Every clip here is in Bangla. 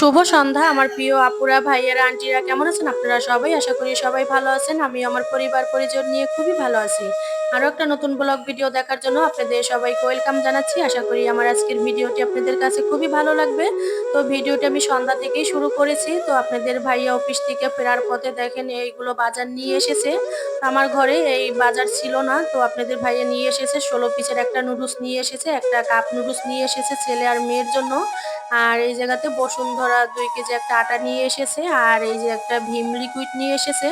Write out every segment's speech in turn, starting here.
শুভ সন্ধ্যা আমার প্রিয় আপুরা, ভাইয়েরা, আন্টিরা কেমন আছেন আপনারা সবাই? আশা করি সবাই ভালো আছেন। আমি আমার পরিবার পরিজন নিয়ে খুবই ভালো আছি। আরো একটা নতুন ব্লগ ভিডিও দেখার জন্য আপনাদের সবাইকে ওয়েলকাম জানাচ্ছি। আশা করি আমার আজকের ভিডিওটি আপনাদের কাছে খুবই ভালো লাগবে। তো ভিডিওটি আমি সন্ধ্যা থেকেই শুরু করেছি। তো আপনাদের ভাইয়া অফিস থেকে ফেরার পথে দেখেন এইগুলো বাজার নিয়ে এসেছে। আমার ঘরে এই বাজার ছিল না, তো আপনাদের ভাইয়া নিয়ে এসেছে 16 পিসের একটা নুডলস নিয়ে এসেছে, একটা কাপ নুডলস নিয়ে এসেছে ছেলে আর মেয়ের জন্য। আর এই জায়গাতে বসুন্ধরা 2 কেজি একটা আটা নিয়ে এসেছে, আর এই যে একটা ভীম লিকুইড নিয়ে এসেছে।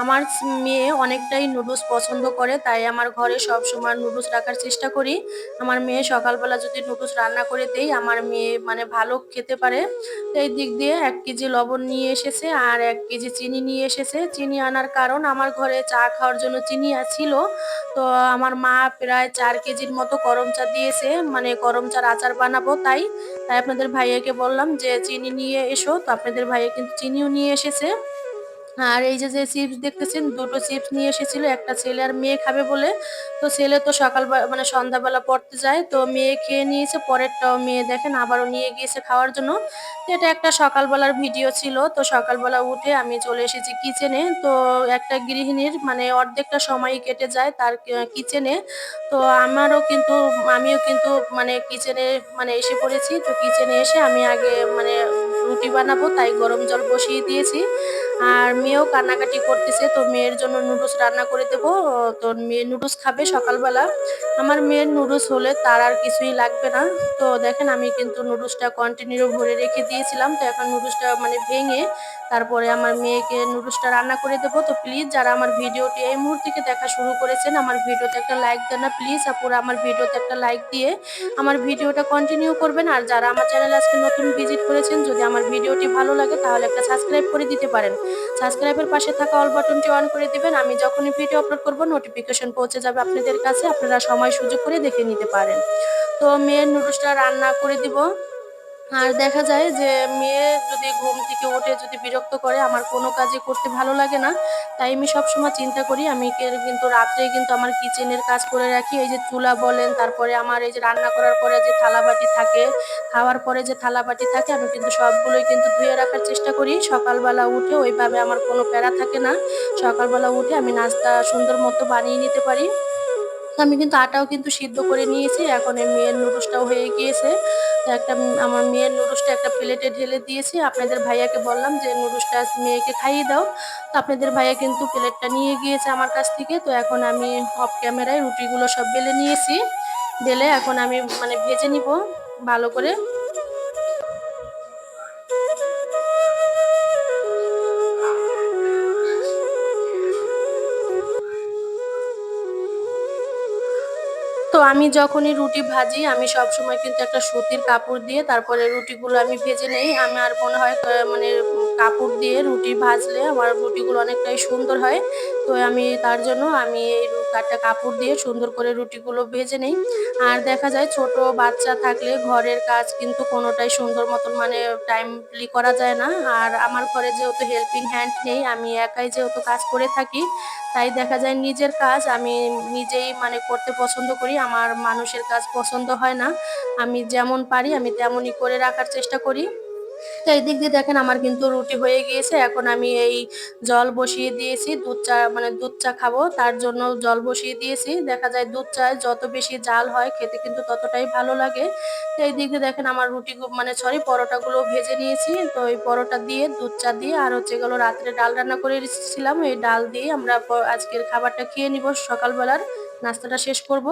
আমার মেয়ে অনেকটাই নুডলস পছন্দ করে, তাই আমার ঘরে সব সময় নুডলস রাখার চেষ্টা করি। আমার মেয়ে সকালবেলা যদি নুডলস রান্না করে দেই, আমার মেয়ে মানে ভালো খেতে পারে। তো এই দিক দিয়ে 1 কেজি লবণ নিয়ে এসেছে আর 1 কেজি চিনি নিয়ে এসেছে। চিনি আনার কারণ আমার ঘরে চা খাওয়ার জন্য চিনি ছিল। তো আমার মা প্রায় 4 কেজির মতো করম চা দিয়েছে, মানে করম চার আচার বানাবো, তাই আপনাদের ভাইয়াকে বললাম যে চিনি নিয়ে এসো। তো আপনাদের ভাইয়া কিন্তু চিনিও নিয়ে এসেছে। আর এই যে চিপস দেখতেছেন, 2টো চিপস নিয়ে এসেছিল, একটা ছেলে আর মেয়ে খাবে বলে। তো ছেলে তো মানে সন্ধ্যাবেলা পড়তে যায়, তো মেয়ে খেয়ে নিয়েছে, পরেরটাও মেয়ে দেখেন আবারও নিয়ে গিয়েছে খাওয়ার জন্য। তো এটা একটা সকালবেলার ভিডিও ছিল। তো সকালবেলা উঠে আমি চলে এসেছি কিচেনে। তো একটা গৃহিণীর মানে অর্ধেকটা সময়ই কেটে যায় তার কিচেনে। তো আমিও কিন্তু মানে কিচেনে মানে এসে পড়েছি। তো কিচেনে এসে আমি আগে মানে রুটি বানাবো, তাই গরম জল বসিয়ে দিয়েছি। আর মেয়েও কান্নাকাটি করতেছে, তো মেয়ের জন্য নুডলস রান্না করে দেবো। তো মেয়ে নুডলস খাবে সকালবেলা। আমার মেয়ের নুডলস হলে তার আর কিছুই লাগবে না। তো দেখেন আমি কিন্তু নুডলসটা কন্টিনিউ ভরে রেখে দিয়েছিলাম। তো এখন নুডলসটা মানে ভেঙে তারপরে আমার মেয়েকে নুডলসটা রান্না করে দেবো। তো প্লিজ যারা আমার ভিডিওটি এই মুহূর্ত থেকে দেখা শুরু করেছেন, আমার ভিডিওতে একটা লাইক দেন না প্লিজ আপুরা, আমার ভিডিওতে একটা লাইক দিয়ে আমার ভিডিওটা কন্টিনিউ করবেন। আর যারা আমার চ্যানেলে আজকে নতুন ভিজিট করেছেন, যদি আমার ভিডিওটি ভালো লাগে তাহলে একটা সাবস্ক্রাইব করে দিতে পারেন। সাবস্ক্রাইবের পাশে থাকা অল বাটনটি অন করে দিবেন। আমি যখনই ভিডিও আপলোড করব নোটিফিকেশন পৌঁছে যাবে আপনাদের কাছে, আপনারা সময় সুযোগ করে দেখে নিতে পারেন। তো মেয়ের নুডলসটা রান্না করে দিব। আর দেখা যায় যে মেয়ে যদি ঘুম থেকে উঠে যদি বিরক্ত করে, আমার কোনো কাজই করতে ভালো লাগে না। তাই আমি সবসময় চিন্তা করি আমি কিন্তু রাত্রে কিন্তু আমার কিচেনের কাজ করে রাখি। এই যে চুলা বলেন, তারপরে আমার এই যে রান্না করার পরে যে থালাবাটি থাকে, খাওয়ার পরে যে থালাবাটি থাকে, আমি কিন্তু সবগুলোই কিন্তু ধুয়ে রাখার চেষ্টা করি। সকালবেলা উঠে ওইভাবে আমার কোনো প্যারা থাকে না। সকালবেলা উঠে আমি নাস্তা সুন্দর মতো বানিয়ে নিতে পারি। তো আমি কিন্তু আটাও কিন্তু সিদ্ধ করে নিয়েছি। এখন এই মেয়ের নুডলসটাও হয়ে গিয়েছে। তো আমার মেয়ের নুডলসটা একটা প্লেটে ঢেলে দিয়েছি। আপনাদের ভাইয়াকে বললাম যে নুডলসটা মেয়েকে খাইয়ে দাও। তো আপনাদের ভাইয়া কিন্তু প্লেটটা নিয়ে গিয়েছে আমার কাছ থেকে। তো এখন আমি অফ ক্যামেরায় রুটিগুলো সব বেলে নিয়েছি। বেলে এখন আমি মানে ভেজে নিব ভালো করে। তো আমি যখনই রুটি ভাজি, আমি সবসময় কিন্তু একটা সুতির কাপড় দিয়ে তারপরে রুটিগুলো আমি ভেজে নেই। আমার মনে হয় মানে কাপড় দিয়ে রুটি ভাজলে আমার রুটিগুলো অনেকটাই সুন্দর হয়। তো আমি তার জন্য আমি এই একটা কাপড় দিয়ে সুন্দর করে রুটিগুলো ভেজে নেই। আর দেখা যায় ছোট বাচ্চা থাকলে ঘরের কাজ কিন্তু কোনোটাই সুন্দর মতন মানে টাইমলি করা যায় না। আর আমার ঘরে যেহেতু হেল্পিং হ্যান্ড নেই, আমি একাই যেহেতু কাজ করে থাকি, তাই দেখা যায় নিজের কাজ আমি নিজেই মানে করতে পছন্দ করি। আমার মানুষের কাজ পছন্দ হয় না। আমি যেমন পারি আমি তেমনই করে রাখার চেষ্টা করি। তো এই দিক দিয়ে দেখেন আমার কিন্তু রুটি হয়ে গিয়েছে। এখন আমি এই জল বসিয়ে দিয়েছি। দুধ চা খাবো, তার জন্য জল বসিয়ে দিয়েছি। দেখা যায় দুধ চায় যত বেশি জাল হয় খেতে কিন্তু ততটাই ভালো লাগে। তো এই দিক দিয়ে দেখেন আমার মানে সরি পরোটাগুলো ভেজে নিয়েছি। তো এই পরোটা দিয়ে দুধ চা দিয়ে আর হচ্ছে গেল রাত্রে ডাল রান্না করে রেখেছিলাম, এই ডাল দিয়ে আমরা আজকের খাবারটা খেয়ে নিব, সকালবেলার নাস্তাটা শেষ করব।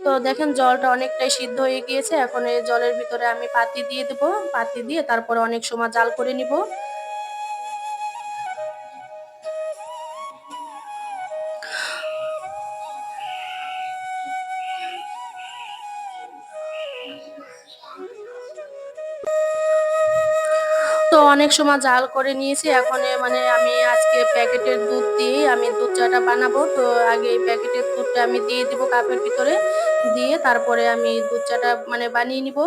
তো দেখেন জলটা অনেকটাই সিদ্ধ হয়ে গিয়েছে। এখন এই জলের ভিতরে আমি পাতি দিয়ে দেবো। পাতি দিয়ে তারপরে অনেক সময় জাল করে নিব। তো অনেক সময় জাল করে নিয়েছি। এখন মানে আমি আজকে প্যাকেটের দুধ দিয়েই আমি দুধ চাটা বানাবো। তো আগে এই প্যাকেটের দুধটা আমি দিয়ে দিব কাপের ভিতরে, দিয়ে তারপরে আমি দুধ চাটা মানে বানিয়ে নিব।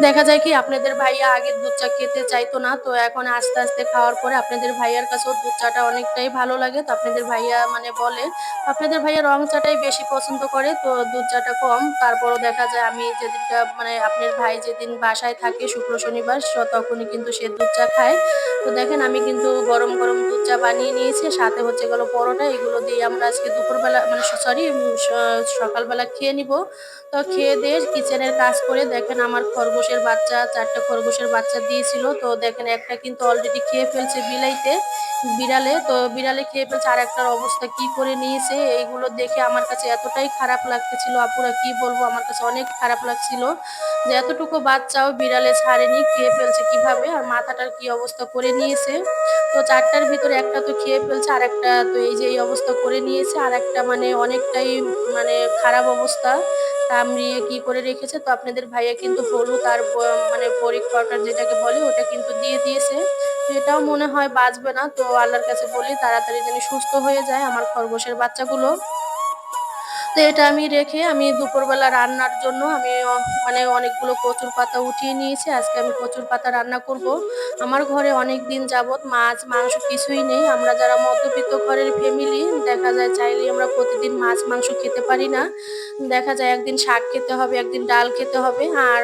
দেখা যায় কি আপনাদের ভাইয়া আগে দুধ চা খেতে চাইতো না। তো এখন আস্তে, আস্তে খাওয়ার পরে আপনাদের ভাইয়ার কাছেও দুধ চাটা অনেকটাই ভালো লাগে। তো আপনাদের ভাইয়া মানে বলে, আপনাদের ভাইয়া রং চাটাই বেশি পছন্দ করে। তো দুধ চাটা কম। তারপরও দেখা যায় আমি যেদিনটা মানে আপনার ভাই যেদিন বাসায় থাকে শুক্র, শনিবার তখনই কিন্তু সে দুধ চা খায়। তো দেখেন আমি কিন্তু গরম, গরম দুধ চা বানিয়ে নিয়েছি। সাথে হচ্ছে গেলো পরোটা। এগুলো দিয়ে আমরা আজকে দুপুরবেলা মানে সরি সকালবেলা খেয়ে নিবো। তো খেয়ে-দেয়ে কিচেনের কাজ করে দেখেন আমার খরগোশের বাচ্চা ৪ টা খরগোশের বাচ্চা দিয়েছিল। তো দেখেন একটা কিন্তু অলরেডি খেয়ে ফেলছে বিড়ালে। তো বিড়ালে খেয়ে ফেলছে, আরেকটার অবস্থা কি করে নিয়েছে এইগুলো দেখে আমার কাছে এতটাই খারাপ লাগতেছিল আপুরা কি বলবো, আমার কাছে অনেক খারাপ লাগছিল যে এতটুকু বাচ্চাও বিড়ালে ছাড়েনি, খেয়ে ফেলছে কিভাবে আর মাথাটার কি অবস্থা করে নিয়েছে। তো ৪ টার ভিতরে একটা তো খেয়ে ফেলছে, আরেকটা তো এই যে এই অবস্থা করে নিয়েছে। আরেকটা মানে অনেকটাই মানে খারাপ অবস্থা। কামড়িয়ে কি করে রেখেছে। তো আপনাদের ভাইয়া কিন্তু হলুদ আর মানে বরিক পাউডার যেটাকে বলে ওটা কিন্তু দিয়ে দিয়েছে। তো এটাও মনে হয় বাঁচবে না। তো আল্লাহর কাছে বলি তাড়াতাড়ি যেন সুস্থ হয়ে যায় আমার খরগোশের বাচ্চাগুলো। তো এটা আমি রেখে আমি দুপুরবেলা রান্নার জন্য আমি মানে অনেকগুলো কচুর পাতা উঠিয়ে নিয়েছি। আজকে আমি কচুর পাতা রান্না করব। আমার ঘরে অনেকদিন যাবৎ মাছ, মাংস কিছুই নেই। আমরা যারা মধ্যবিত্ত ঘরের ফ্যামিলি দেখা যায় চাইলেই আমরা প্রতিদিন মাছ, মাংস খেতে পারি না। দেখা যায় একদিন শাক খেতে হবে, একদিন ডাল খেতে হবে আর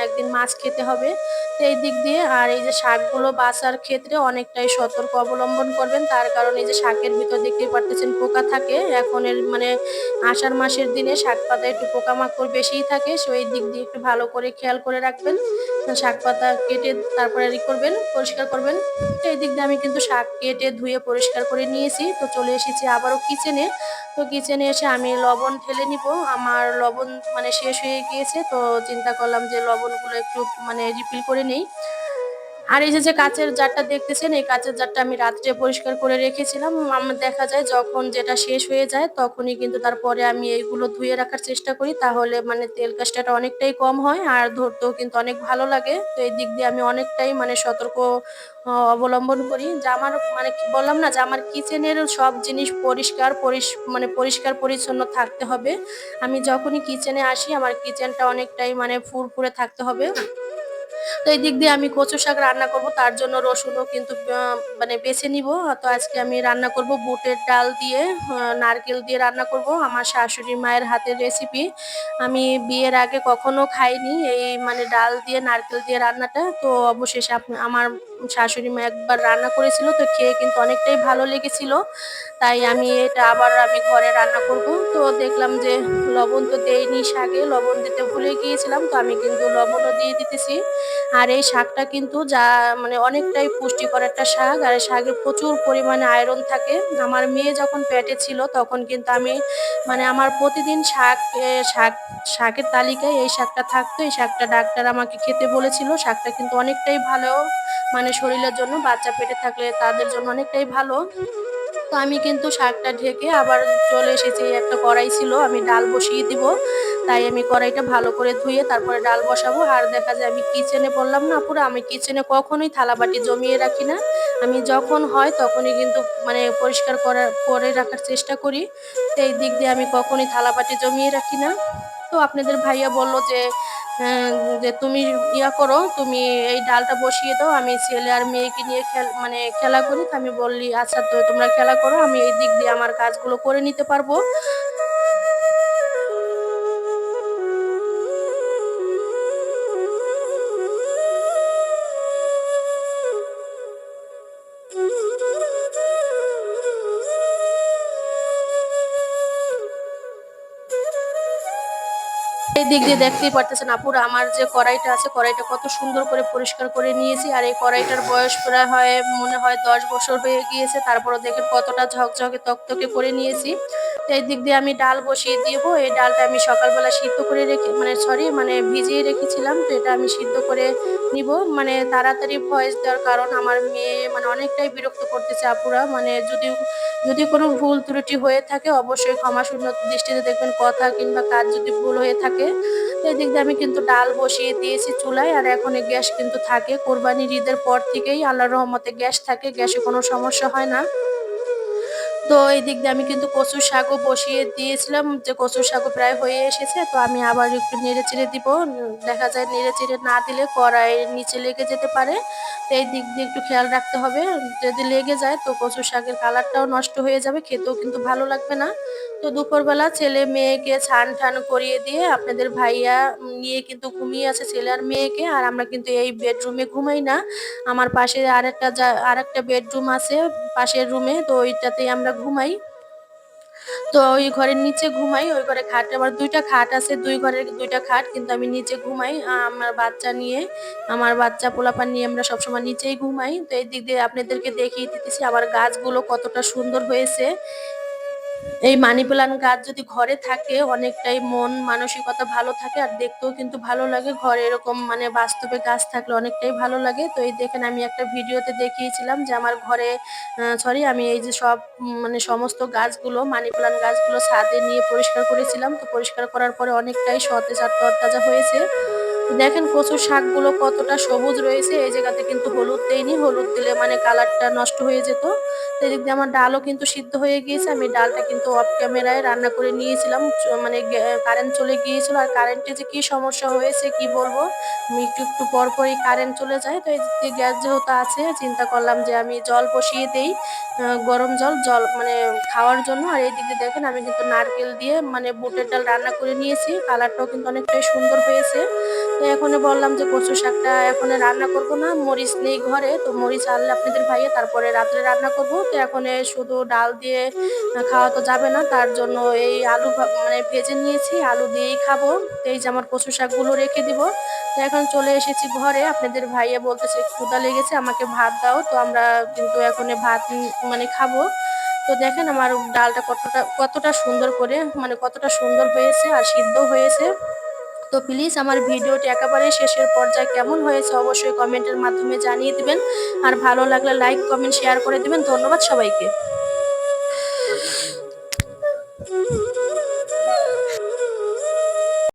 একদিন মাছ খেতে হবে। তো এই দিক দিয়ে আর এই যে শাকগুলো বাছার ক্ষেত্রে অনেকটাই সতর্ক অবলম্বন করবেন। তার কারণ এই যে শাকের ভিতর দেখতেই পারতেছেন পোকা থাকে। এখন এর মানে আষাঢ় মাসের দিনে শাক পাতায় একটু পোকামাকড় বেশিই থাকে। সো এই দিক দিয়ে একটু ভালো করে খেয়াল করে রাখবেন। শাক পাতা কেটে তারপরে করবেন, পরিষ্কার করবেন। তো এই দিক দিয়ে আমি কিন্তু শাক কেটে ধুয়ে পরিষ্কার করে নিয়েছি। তো চলে এসেছি আবারও কিচেনে। তো কিচেনে এসে আমি লবণ ঢেলে নিব। আমার লবণ মানে শেষ হয়ে গিয়েছে। তো চিন্তা করলাম যে লবণগুলো একটু মানে রিফিল করে নেই। আর এই যে কাঁচের জারটা দেখতেছেন, এই কাঁচের জারটা আমি রাত্রে পরিষ্কার করে রেখেছিলাম। আমার দেখা যায় যখন যেটা শেষ হয়ে যায় তখনই কিন্তু তারপরে আমি এইগুলো ধুয়ে রাখার চেষ্টা করি। তাহলে মানে তেল কাজটাটা অনেকটাই কম হয় আর ধরতেও কিন্তু অনেক ভালো লাগে। তো এই দিক দিয়ে আমি অনেকটাই মানে সতর্ক অবলম্বন করি। যে আমার মানে বললাম না যে আমার কিচেনের সব জিনিস পরিষ্কার মানে পরিষ্কার পরিচ্ছন্ন থাকতে হবে। আমি যখনই কিচেনে আসি আমার কিচেনটা অনেকটাই মানে ফুরফুরে থাকতে হবে। তো এই দিক দিয়ে আমি কচু শাক রান্না করব। তার জন্য রসুনও কিন্তু মানে বেছে নিব। তো আজকে আমি রান্না করব বুটের ডাল দিয়ে, নারকেল দিয়ে রান্না করব। আমার শাশুড়ি মায়ের হাতের রেসিপি। আমি বিয়ের আগে কখনো খাইনি এই মানে ডাল দিয়ে নারকেল দিয়ে রান্নাটা। তো অবশেষে আমার শাশুড়ি মা একবার রান্না করেছিল। তো খেয়ে কিন্তু অনেকটাই ভালো লেগেছিল। তাই আমি এটা আবার আমি ঘরে রান্না করব। তো দেখলাম যে লবণ তো দেইনি শাকে, লবণ দিতে ভুলে গিয়েছিলাম। তো আমি কিন্তু লবণও দিয়ে দিতেছি। আর এই শাকটা কিন্তু যা মানে অনেকটাই পুষ্টিকর একটা শাক। আর শাকে প্রচুর পরিমাণে আয়রন থাকে। আমার মেয়ে যখন পেটে ছিল তখন কিন্তু আমি মানে আমার প্রতিদিন শাকের তালিকায় এই শাকটা থাকতো। এই শাকটা ডাক্তার আমাকে খেতে বলেছিল। শাকটা কিন্তু অনেকটাই ভালো মানে শরীরের জন্য, বাচ্চা পেটে থাকলে তাদের জন্য অনেকটাই ভালো। তো আমি কিন্তু শাকটা ঢেকে আবার চলে এসেছি, একটা কড়াই ছিল আমি ডাল বসিয়ে দিব। তাই আমি কড়াইটা ভালো করে ধুয়ে তারপরে ডাল বসাবো। আর দেখা যায় আমি কিচেনে বললাম না আপুরা, আমি কিচেনে কখনোই থালাবাটি জমিয়ে রাখি না। আমি যখন হয় তখনই কিন্তু মানে পরিষ্কার করে রাখার চেষ্টা করি। তো এই দিক দিয়ে আমি কখনোই থালাবাটি জমিয়ে রাখি না। তো আপনাদের ভাইয়া বলল যে যে তুমি করো, তুমি এই ডালটা বসিয়ে দাও। আমি ছেলে আর মেয়েকে নিয়ে মানে খেলা করি। তো আমি বললি আচ্ছা তো তোমরা খেলা করো, আমি এই দিক দিয়ে আমার কাজগুলো করে নিতে পারবো। এই দিক দিয়ে দেখতেই পারতেছেন আপুরা আমার যে কড়াইটা আছে, কড়াইটা কত সুন্দর করে পরিষ্কার করে নিয়েছি। আর এই কড়াইটার বয়স প্রায় হয় মনে হয় ১০ বছর হয়ে গিয়েছে। তারপরও দেখেন কতটা ঝকঝকে তকতকে করে নিয়েছি। তো এই দিক দিয়ে আমি ডাল বসিয়ে দিব। এই ডালটা আমি সকালবেলা সিদ্ধ করে রেখে মানে মানে ভিজিয়ে রেখেছিলাম। তো এটা আমি সিদ্ধ করে নিব। মানে তাড়াতাড়ি ভয়েস দেওয়ার কারণ আমার মেয়ে মানে অনেকটাই বিরক্ত করতেছে আপুরা। মানে যদি কোনো ভুল ত্রুটি হয়ে থাকে অবশ্যই ক্ষমাশূন্য দৃষ্টিতে দেখবেন, কথা কিংবা কাজ যদি ভুল হয়ে থাকে। তো এদিক দিয়ে আমি কিন্তু ডাল বসিয়ে দিয়েছি চুলায়। আর এখন এই গ্যাস কিন্তু থাকে কোরবানির ঈদের পর থেকেই আল্লাহর রহমতে গ্যাস থাকে, গ্যাসে কোনো সমস্যা হয় না। তো এই দিক দিয়ে আমি কিন্তু কচুর শাকও বসিয়ে দিয়েছিলাম, যে কচুর শাকও প্রায় হয়ে এসেছে। তো আমি আবার একটু নেড়ে-চেড়ে দিব। দেখা যায় নেড়ে-চেড়ে না দিলে কড়াইয়ের নিচে লেগে যেতে পারে। তো এই দিক দিয়ে একটু খেয়াল রাখতে হবে। যদি লেগে যায় তো কচুর শাকের কালারটাও নষ্ট হয়ে যাবে, খেতেও কিন্তু ভালো লাগবে না। তো দুপুরবেলা ছেলে-মেয়েকে স্নান-টান করিয়ে দিয়ে আপনাদের ভাইয়া নিয়ে কিন্তু ঘুমিয়ে আছে ছেলে আর মেয়েকে। আর আমরা কিন্তু এই বেডরুমে ঘুমাই না। আমার পাশে আরেকটা বেডরুম আছে পাশের রুমে, তো ওইটাতেই আমরা ঘুমাই। তো ওই ঘরের নিচে ঘুমাই। ওই ঘরে আমার ২ টা খাট আছে। ২ ঘরের ২ টা খাট, কিন্তু আমি নিচে ঘুমাই। আমার বাচ্চা নিয়ে, আমার বাচ্চা পোলাপান নিয়ে আমরা সবসময় নিচেই ঘুমাই। তো এই দিক দিয়ে আপনাদেরকে দেখিয়ে দিতেছি আমার গাছগুলো কতটা সুন্দর হয়েছে। এই মানি প্ল্যান্ট গাছ যদি ঘরে থাকে অনেকটাই মন মানসিকতা ভালো থাকে, আর দেখতেও কিন্তু ভালো লাগে। ঘরে এরকম মানে বাস্তবে গাছ থাকলে অনেকটাই ভালো লাগে। তো এই দেখেন আমি একটা ভিডিওতে দেখিয়েছিলাম যে আমার ঘরে সরি, আমি এই যে সব মানে সমস্ত গাছগুলো মানি প্ল্যান্ট গাছগুলো ছাদে নিয়ে পরিষ্কার করেছিলাম। তো পরিষ্কার করার পরে অনেকটাই সতেজ আর তরতাজা হয়েছে। তো দেখেন কচুর শাকগুলো কতটা সবুজ রয়েছে। এই জায়গাতে কিন্তু হলুদ দেইনি, হলুদ দিলে মানে কালারটা নষ্ট হয়ে যেত। তো এদিক দিয়ে আমার ডালও কিন্তু সিদ্ধ হয়ে গিয়েছে। আমি ডালটা কিন্তু অফ ক্যামেরায় রান্না করে নিয়েছিলাম। মানে কারেন্ট চলে গিয়েছিল, আর কারেন্টে যে কি সমস্যা হয়েছে কি বলবো। একটু পরপরই কারেন্ট চলে যায়। তো এই দিক দিয়ে গ্যাস যেহেতু আছে চিন্তা করলাম যে আমি জল বসিয়ে দেই। গরম জল মানে খাওয়ার জন্য। আর এই দিক দিয়ে দেখেন আমি কিন্তু নারকেল দিয়ে মানে বুটের ডাল রান্না করে নিয়েছি। কালারটাও কিন্তু অনেকটাই সুন্দর হয়েছে। তো এখনে বললাম যে কচু শাকটা এখন রান্না করব না। মরিচ নেই ঘরে। তো মরিচ আনলে আপনাদের ভাইয়া তারপরে রাত্রে রান্না করব। তো এখনে শুধু ডাল দিয়ে খাওয়া তো যাবে না। তার জন্য এই আলু মানে ভেজে নিয়েছি। আলু দিয়েই খাবো। তো এই যে আমার কচু শাকগুলো রেখে দিব। তো এখন চলে এসেছি ঘরে। আপনাদের ভাইয়া বলতেছে ক্ষুধা লেগেছে আমাকে ভাত দাও। তো আমরা কিন্তু এখনে ভাত মানে খাবো। তো দেখেন আমার ডালটা কতটা সুন্দর করে মানে কতটা সুন্দর হয়েছে আর সিদ্ধ হয়েছে। তো প্লিজ আমার ভিডিওটি একেবারে শেষের পর্যায়ে কেমন হয়েছে অবশ্যই কমেন্টের মাধ্যমে জানিয়ে দিবেন। আর ভালো লাগলে লাইক, কমেন্ট, শেয়ার করে দিবেন। ধন্যবাদ সবাইকে।